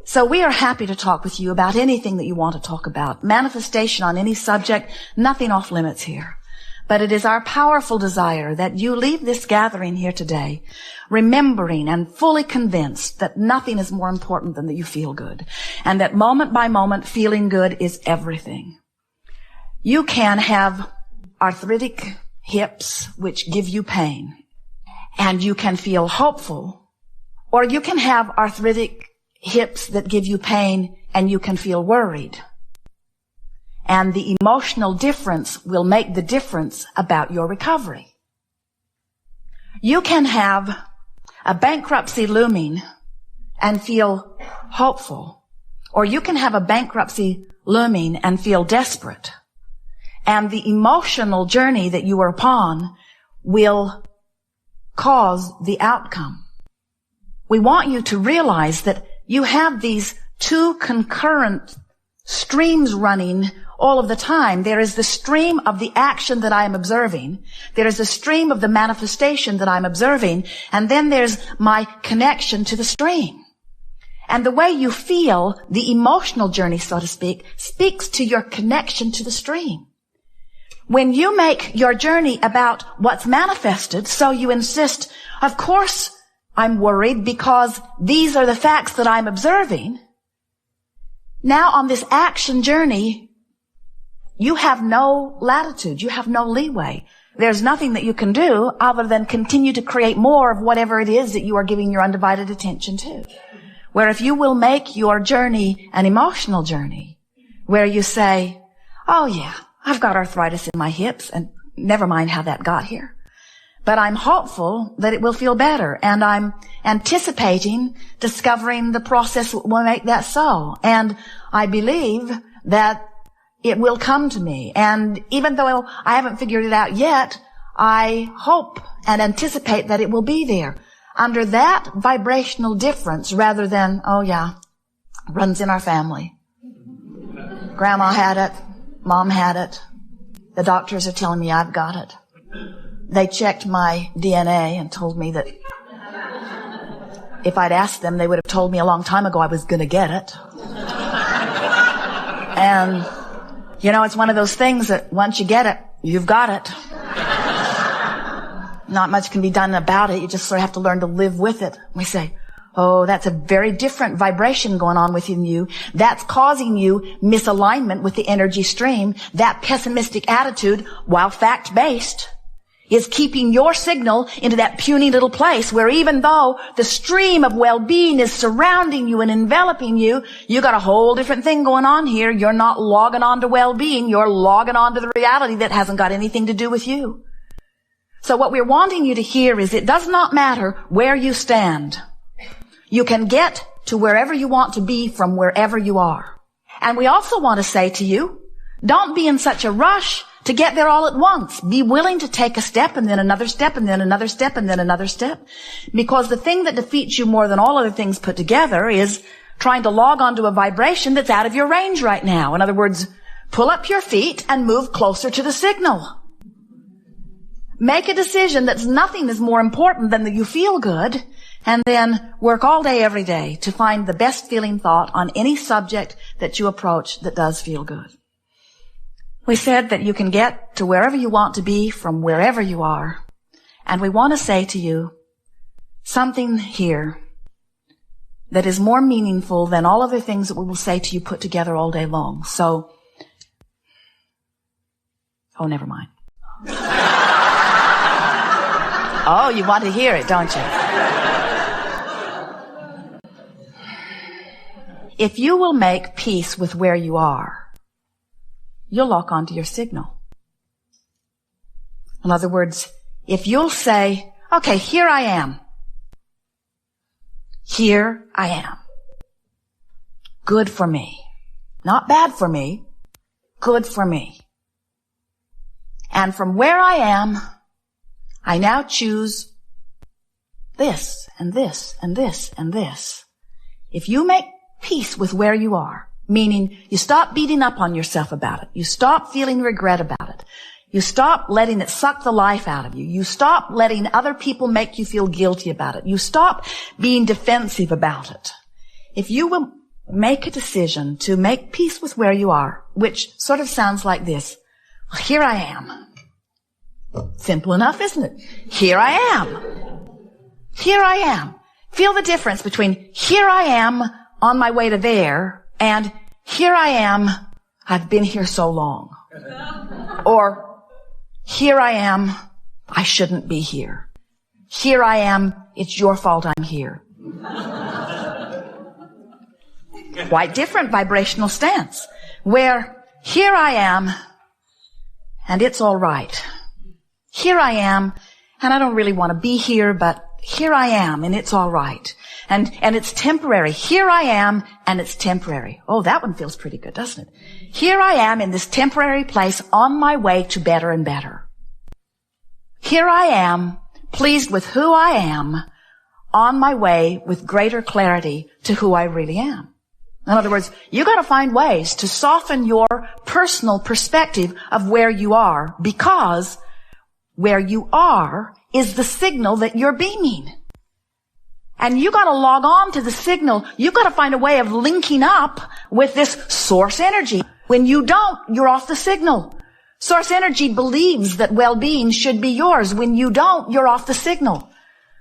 So we are happy to talk with you about anything that you want to talk about. Manifestation on any subject, nothing off limits here. But it is our powerful desire that you leave this gathering here today remembering and fully convinced that nothing is more important than that you feel good, and that moment by moment feeling good is everything. You can have arthritic hips which give you pain, and you can feel hopeful, or you can have arthritic hips that give you pain and you can feel worried. And the emotional difference will make the difference about your recovery. You can have a bankruptcy looming and feel hopeful, or you can have a bankruptcy looming and feel desperate. And the emotional journey that you are upon will cause the outcome. We want you to realize that you have these two concurrent streams running all of the time. There is the stream of the action that I am observing. There is the stream of the manifestation that I'm observing. And then there's my connection to the stream. And the way you feel, the emotional journey, so to speak, speaks to your connection to the stream. When you make your journey about what's manifested, so you insist, of course I'm worried because these are the facts that I'm observing. Now on this action journey, you have no latitude. You have no leeway. There's nothing that you can do other than continue to create more of whatever it is that you are giving your undivided attention to. Where if you will make your journey an emotional journey, where you say, oh yeah, I've got arthritis in my hips, and never mind how that got here. But I'm hopeful that it will feel better, and I'm anticipating discovering the process that will make that so. And I believe that it will come to me. And even though I haven't figured it out yet, I hope and anticipate that it will be there. Under that vibrational difference, rather than, oh yeah, runs in our family. Grandma had it. Mom had it. The doctors are telling me I've got it. They checked my DNA and told me that if I'd asked them, they would have told me a long time ago I was going to get it. And, you know, it's one of those things that once you get it, you've got it. Not much can be done about it. You just sort of have to learn to live with it. We say, oh, that's a very different vibration going on within you. That's causing you misalignment with the energy stream. That pessimistic attitude, while fact-based, is keeping your signal into that puny little place where even though the stream of well-being is surrounding you and enveloping you, you got a whole different thing going on here. You're not logging on to well-being. You're logging on to the reality that hasn't got anything to do with you. So what we're wanting you to hear is it does not matter where you stand. You can get to wherever you want to be from wherever you are. And we also want to say to you, don't be in such a rush to get there all at once. Be willing to take a step and then another step and then another step and then another step. Because the thing that defeats you more than all other things put together is trying to log onto a vibration that's out of your range right now. In other words, pull up your feet and move closer to the signal. Make a decision that's nothing is more important than that you feel good, and then work all day, every day to find the best feeling thought on any subject that you approach that does feel good. We said that you can get to wherever you want to be from wherever you are. And we want to say to you something here that is more meaningful than all other things that we will say to you put together all day long. So, oh, never mind. Oh, you want to hear it, don't you? If you will make peace with where you are, you'll lock onto your signal. In other words, if you'll say, okay, here I am. Here I am. Good for me. Not bad for me. Good for me. And from where I am, I now choose this and this and this and this. If you make peace with where you are, meaning you stop beating up on yourself about it, you stop feeling regret about it, you stop letting it suck the life out of you, you stop letting other people make you feel guilty about it, you stop being defensive about it. If you will make a decision to make peace with where you are, which sort of sounds like this. Here I am. Simple enough, isn't it? Here I am. Here I am. Feel the difference between here I am on my way to there and here I am, I've been here so long. Or here I am, I shouldn't be here. Here I am, it's your fault I'm here. Quite different vibrational stance. Where here I am, and it's all right. Here I am, and I don't really want to be here, but here I am, and it's all right. And it's temporary. Here I am, and it's temporary. Oh, that one feels pretty good, doesn't it? Here I am in this temporary place on my way to better and better. Here I am, pleased with who I am, on my way with greater clarity to who I really am. In other words, you got to find ways to soften your personal perspective of where you are, because where you are is the signal that you're beaming. And you got to log on to the signal. You got to find a way of linking up with this source energy. When you don't, you're off the signal. Source energy believes that well-being should be yours. When you don't, you're off the signal.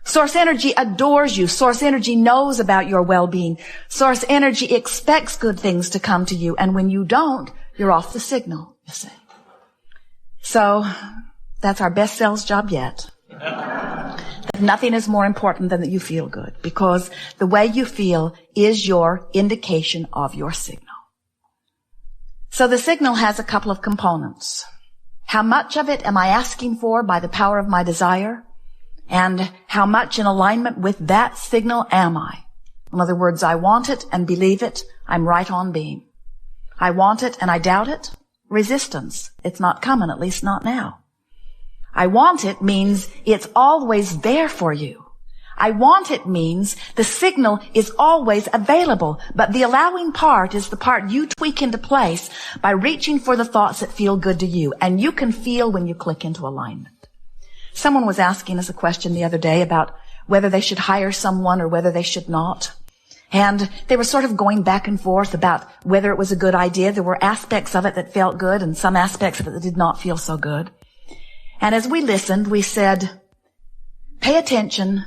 Source energy adores you. Source energy knows about your well-being. Source energy expects good things to come to you. And when you don't, you're off the signal, you see. So that's our best sales job yet. Nothing is more important than that you feel good, because the way you feel is your indication of your signal. So the signal has a couple of components. How much of it am I asking for by the power of my desire? And how much in alignment with that signal am I? In other words, I want it and believe it. I'm right on beam. I want it and I doubt it. Resistance. It's not coming, at least not now. I want it means it's always there for you. I want it means the signal is always available, but the allowing part is the part you tweak into place by reaching for the thoughts that feel good to you. And you can feel when you click into alignment. Someone was asking us a question the other day about whether they should hire someone or whether they should not. And they were sort of going back and forth about whether it was a good idea. There were aspects of it that felt good and some aspects of it that did not feel so good. And as we listened, we said, pay attention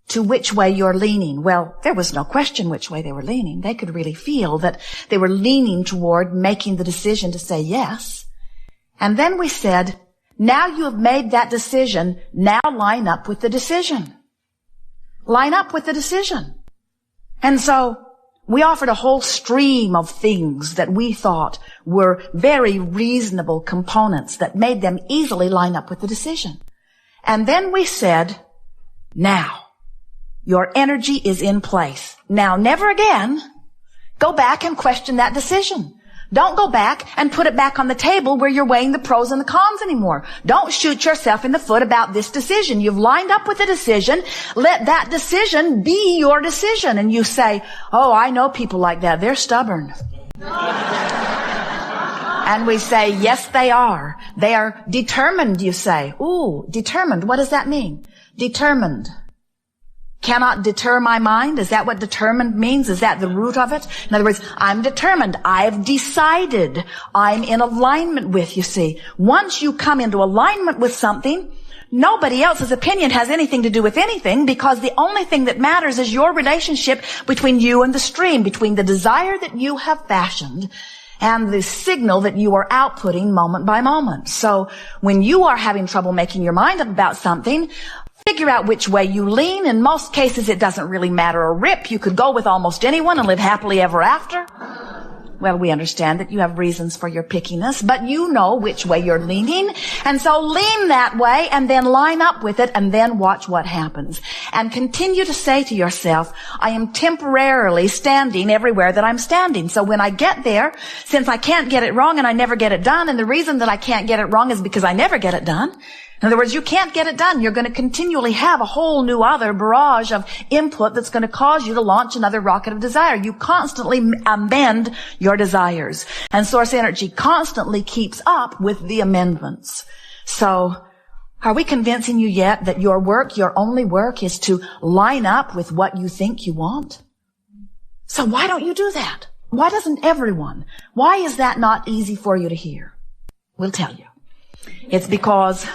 to which way you're leaning. Well, there was no question which way they were leaning. They could really feel that they were leaning toward making the decision to say yes. And then we said, now you have made that decision. Now line up with the decision. Line up with the decision. And so we offered a whole stream of things that we thought were very reasonable components that made them easily line up with the decision. And then we said, now, your energy is in place. Now, never again go back and question that decision. Don't go back and put it back on the table where you're weighing the pros and the cons anymore. Don't shoot yourself in the foot about this decision. You've lined up with a decision. Let that decision be your decision. And you say, oh, I know people like that. They're stubborn. And we say, yes, they are. They are determined, you say. Ooh, determined. What does that mean? Determined. Cannot deter my mind? Is that what determined means? Is that the root of it? In other words, I'm determined. I've decided. I'm in alignment with, you see. Once you come into alignment with something, nobody else's opinion has anything to do with anything, because the only thing that matters is your relationship between you and the stream, between the desire that you have fashioned and the signal that you are outputting moment by moment. So when you are having trouble making your mind up about something, figure out which way you lean. In most cases, it doesn't really matter a rip. You could go with almost anyone and live happily ever after. Well, we understand that you have reasons for your pickiness, but you know which way you're leaning. And so lean that way and then line up with it and then watch what happens. And continue to say to yourself, I am temporarily standing everywhere that I'm standing. So when I get there, since I can't get it wrong and I never get it done, and the reason that I can't get it wrong is because I never get it done. In other words, you can't get it done. You're going to continually have a whole new other barrage of input that's going to cause you to launch another rocket of desire. You constantly amend your desires. And source energy constantly keeps up with the amendments. So, are we convincing you yet that your work, your only work, is to line up with what you think you want? So why don't you do that? Why doesn't everyone? Why is that not easy for you to hear? We'll tell you. It's because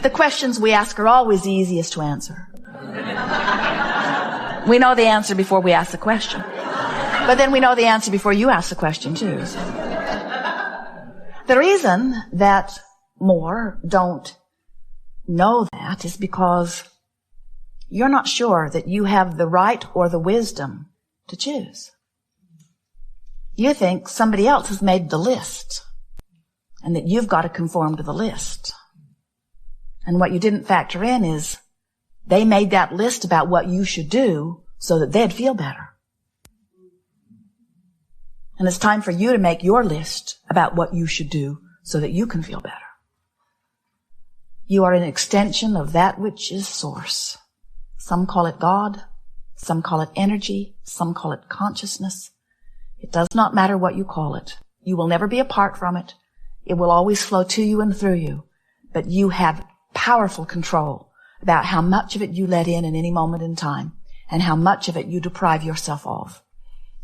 the questions we ask are always the easiest to answer. We know the answer before we ask the question. But then we know the answer before you ask the question too. So. The reason that more don't know that is because you're not sure that you have the right or the wisdom to choose. You think somebody else has made the list and that you've got to conform to the list. And what you didn't factor in is they made that list about what you should do so that they'd feel better. And it's time for you to make your list about what you should do so that you can feel better. You are an extension of that which is source. Some call it God. Some call it energy. Some call it consciousness. It does not matter what you call it. You will never be apart from it. It will always flow to you and through you. But you have powerful control about how much of it you let in any moment in time and how much of it you deprive yourself of.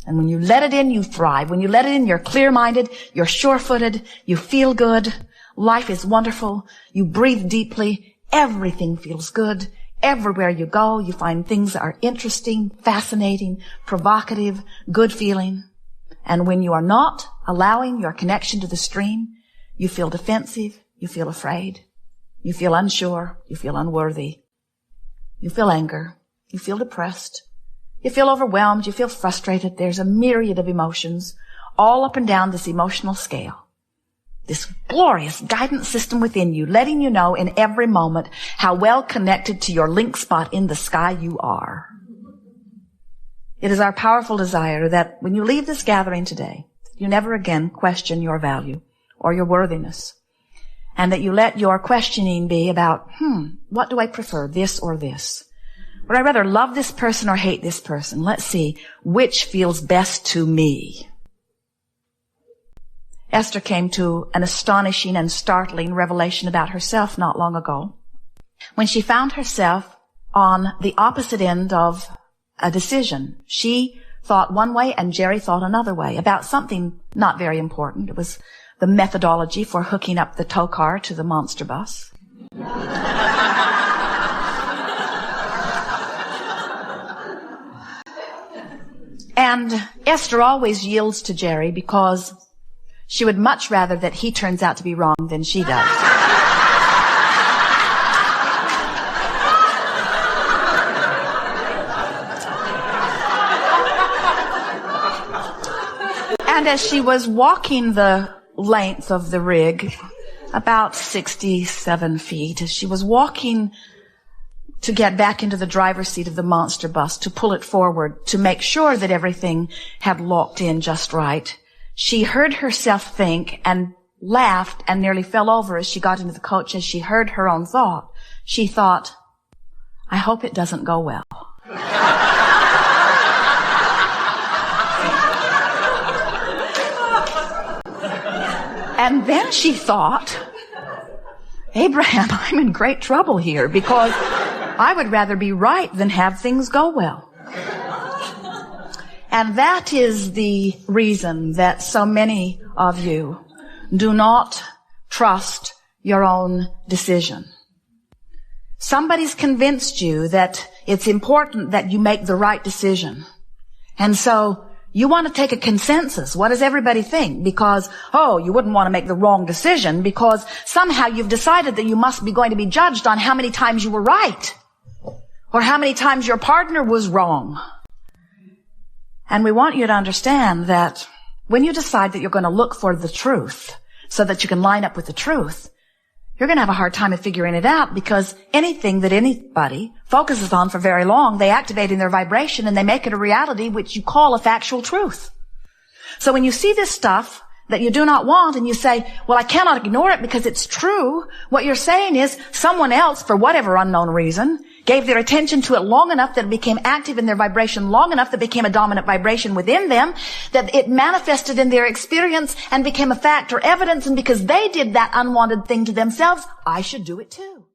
And when you let it in, you thrive. When you let it in, you're clear-minded, you're sure-footed, you feel good, life is wonderful, you breathe deeply, everything feels good. Everywhere you go, you find things that are interesting, fascinating, provocative, good feeling. And when you are not allowing your connection to the stream, you feel defensive, you feel afraid, you feel unsure, you feel unworthy, you feel anger, you feel depressed, you feel overwhelmed, you feel frustrated. There's a myriad of emotions all up and down this emotional scale. This glorious guidance system within you, letting you know in every moment how well connected to your link spot in the sky you are. It is our powerful desire that when you leave this gathering today, you never again question your value or your worthiness, and that you let your questioning be about, what do I prefer, this or this? Would I rather love this person or hate this person? Let's see which feels best to me. Esther came to an astonishing and startling revelation about herself not long ago when she found herself on the opposite end of a decision. She thought one way and Jerry thought another way about something not very important. It was the methodology for hooking up the tow car to the monster bus. And Esther always yields to Jerry because she would much rather that he turns out to be wrong than she does. And as she was walking the length of the rig, about 67 feet, as she was walking to get back into the driver's seat of the monster bus, to pull it forward, to make sure that everything had locked in just right, she heard herself think and laughed and nearly fell over as she got into the coach as she heard her own thought. She thought, I hope it doesn't go well. And then she thought, Abraham, I'm in great trouble here because I would rather be right than have things go well. And that is the reason that so many of you do not trust your own decision. Somebody's convinced you that it's important that you make the right decision. And so you want to take a consensus. What does everybody think? Because, you wouldn't want to make the wrong decision because somehow you've decided that you must be going to be judged on how many times you were right or how many times your partner was wrong. And we want you to understand that when you decide that you're going to look for the truth so that you can line up with the truth, you're going to have a hard time of figuring it out because anything that anybody focuses on for very long, they activate in their vibration and they make it a reality which you call a factual truth. So when you see this stuff that you do not want and you say, well, I cannot ignore it because it's true, what you're saying is someone else, for whatever unknown reason, gave their attention to it long enough that it became active in their vibration, long enough that it became a dominant vibration within them, that it manifested in their experience and became a fact or evidence, and because they did that unwanted thing to themselves, I should do it too.